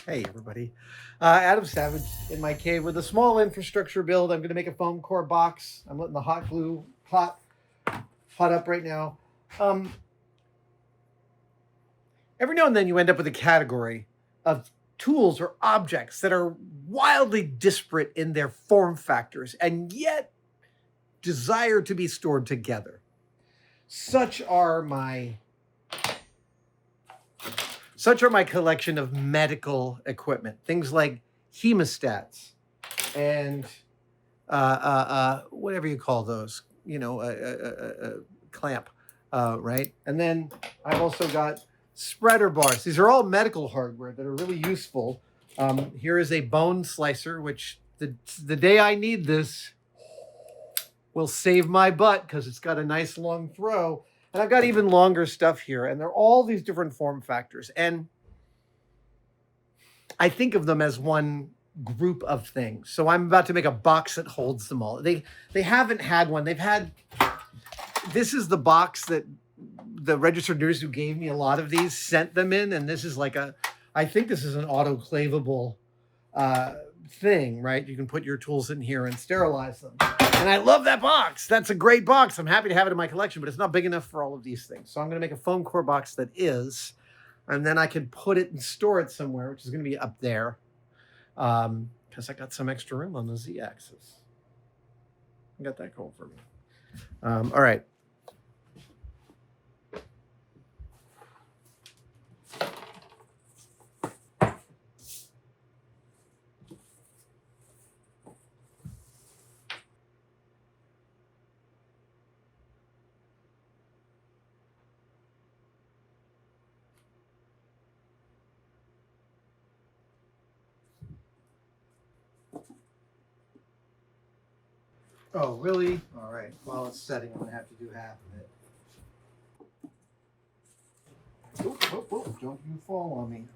Hey, everybody. Adam Savage in my cave with a small infrastructure build. I'm going to make a foam core box. I'm letting the hot glue hot up right now. Um, every now and then you end up with a category of tools or objects that are wildly disparate in their form factors and yet desire to be stored together. Such are my such are my collection of medical equipment, things like hemostats and whatever you call those, clamp, right? And then I've also got spreader bars. These are all medical hardware that are really useful. Here is a bone slicer, which the day I need this will save my butt because it's got a nice long throw. And I've got even longer stuff here, and they're all these different form factors. And I think of them as one group of things. So I'm about to make a box that holds them all. They haven't had one. They've had this is the box that the registered nurse who gave me a lot of these sent them in, and this is like I think this is an autoclavable thing, right? You can put your tools in here and sterilize them. And I love that box. That's a great box. I'm happy to have it in my collection, but it's not big enough for all of these things. So I'm going to make a foam core box that is, and then I can put it and store it somewhere, which is going to be up there, because I got some extra room on the z-axis. I got that going for me. All right. Oh, really? All right. While it's setting, I'm going to have to do half of it. Oop, don't you fall on me.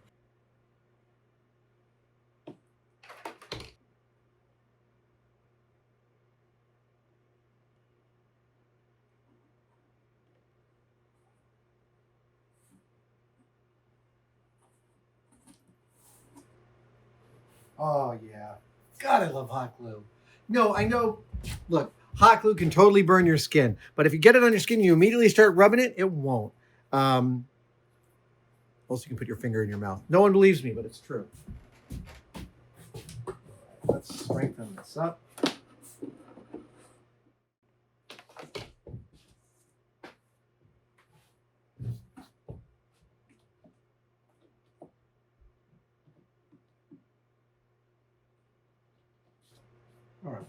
Oh, yeah. God, I love hot glue. No, I know. Look, hot glue can totally burn your skin, but if you get it on your skin and you immediately start rubbing it, it won't. Also, you can put your finger in your mouth. No one believes me, but it's true. Let's strengthen this up. All right.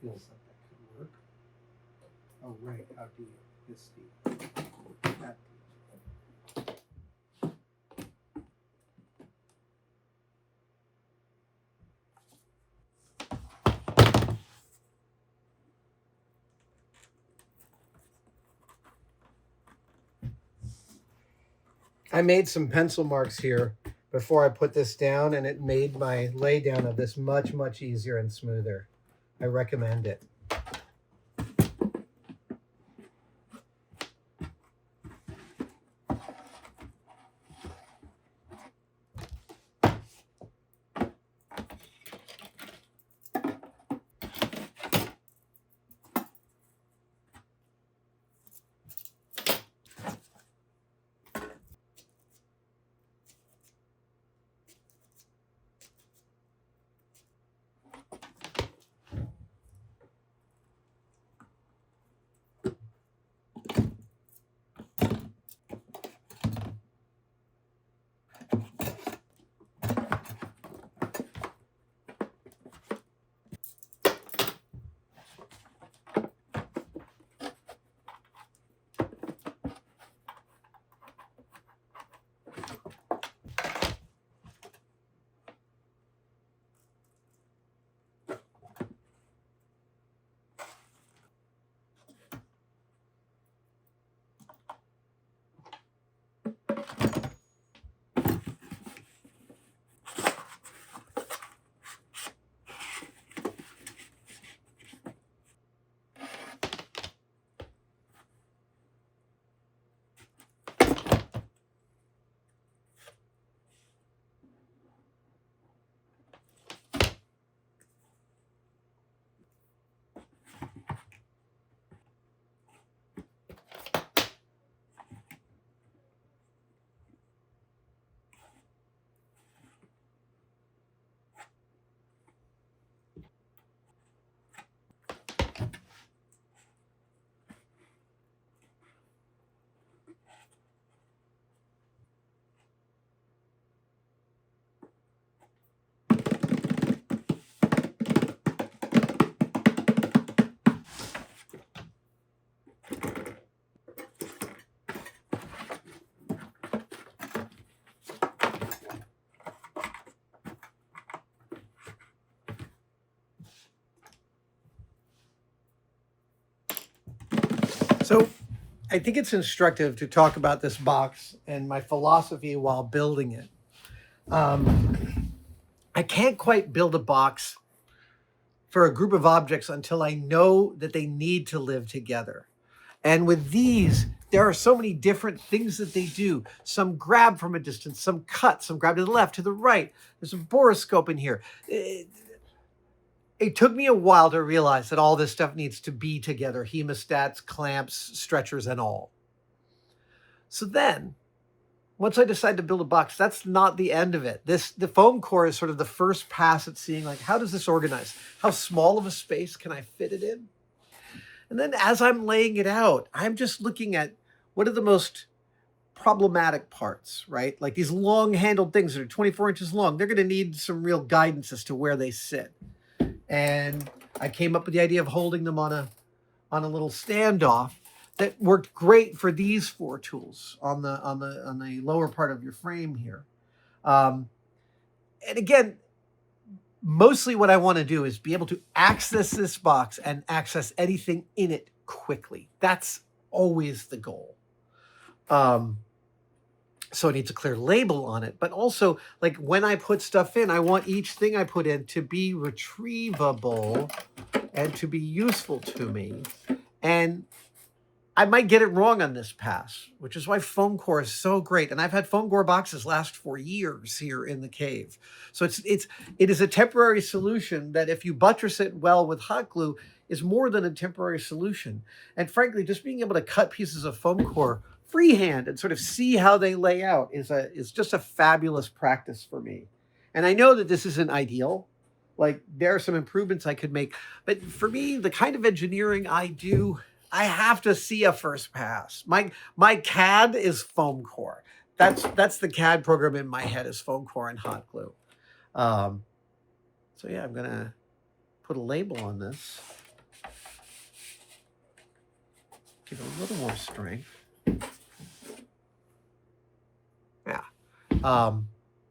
Feels like that could work. Oh, right. How do you? Yes, Steve. That. I made some pencil marks here before I put this down, and it made my lay down of this much, much easier and smoother. I recommend it. So I think it's instructive to talk about this box and my philosophy while building it. I can't quite build a box for a group of objects until I know that they need to live together. And with these, there are so many different things that they do. Some grab from a distance, some cut, some grab to the left, to the right. There's a borescope in here. It took me a while to realize that all this stuff needs to be together, hemostats, clamps, stretchers, and all. So then, once I decided to build a box, that's not the end of it. The Foamcore is sort of the first pass at seeing, like, how does this organize? How small of a space can I fit it in? And then as I'm laying it out, I'm just looking at what are the most problematic parts, right? Like these long-handled things that are 24 inches long, they're going to need some real guidance as to where they sit. And I came up with the idea of holding them on a little standoff that worked great for these 4 tools on the lower part of your frame here. And again, mostly what I want to do is be able to access this box and access anything in it quickly. That's always the goal. So it needs a clear label on it, but also, like, when I put stuff in, I want each thing I put in to be retrievable and to be useful to me. And I might get it wrong on this pass, which is why Foamcore is so great. And I've had Foamcore boxes last for years here in the cave. So it is a temporary solution that, if you buttress it well with hot glue, is more than a temporary solution. And frankly, just being able to cut pieces of Foamcore freehand and sort of see how they lay out is just a fabulous practice for me. And I know that this isn't ideal. Like, there are some improvements I could make, but for me, the kind of engineering I do, I have to see a first pass. My CAD is Foamcore. That's the CAD program in my head, is Foamcore and hot glue. So yeah, I'm gonna put a label on this. Give it a little more strength. Yeah.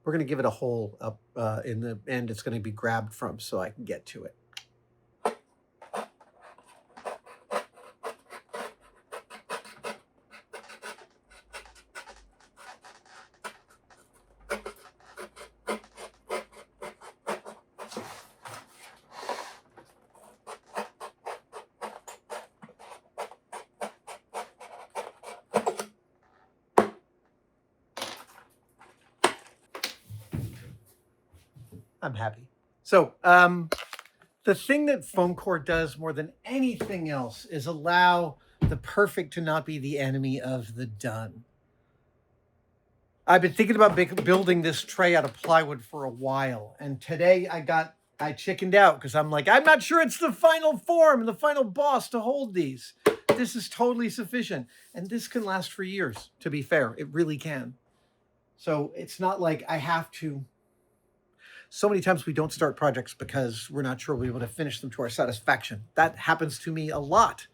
We're gonna give it a hole up in the end. It's gonna be grabbed from, so I can get to it. I'm happy. So the thing that Foamcore does more than anything else is allow the perfect to not be the enemy of the done. I've been thinking about building this tray out of plywood for a while, and today I chickened out because I'm like, I'm not sure it's the final form, the final boss to hold these. This is totally sufficient, and this can last for years, to be fair. It really can. So it's not like I have to. So many times we don't start projects because we're not sure we'll be able to finish them to our satisfaction. That happens to me a lot.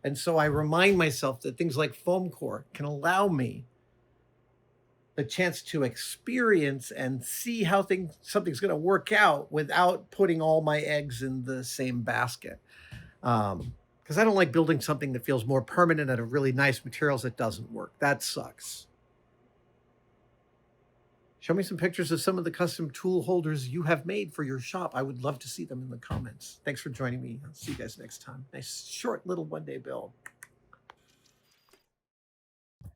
And so I remind myself that things like Foamcore can allow me the chance to experience and see how something's going to work out without putting all my eggs in the same basket. Because I don't like building something that feels more permanent out of really nice materials that doesn't work. That sucks. Show me some pictures of some of the custom tool holders you have made for your shop. I would love to see them in the comments. Thanks for joining me. I'll see you guys next time. Nice, short, little one-day build.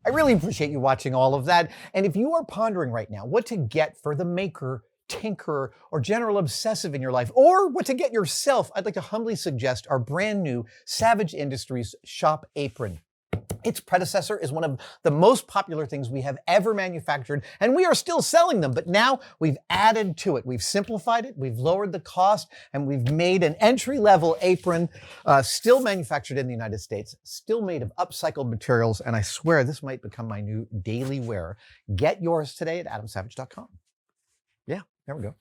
I really appreciate you watching all of that. And if you are pondering right now what to get for the maker, tinkerer, or general obsessive in your life, or what to get yourself, I'd like to humbly suggest our brand new Savage Industries shop apron. Its predecessor is one of the most popular things we have ever manufactured, and we are still selling them, but now we've added to it. We've simplified it, we've lowered the cost, and we've made an entry-level apron, still manufactured in the United States, still made of upcycled materials, and I swear this might become my new daily wear. Get yours today at adamsavage.com. Yeah, there we go.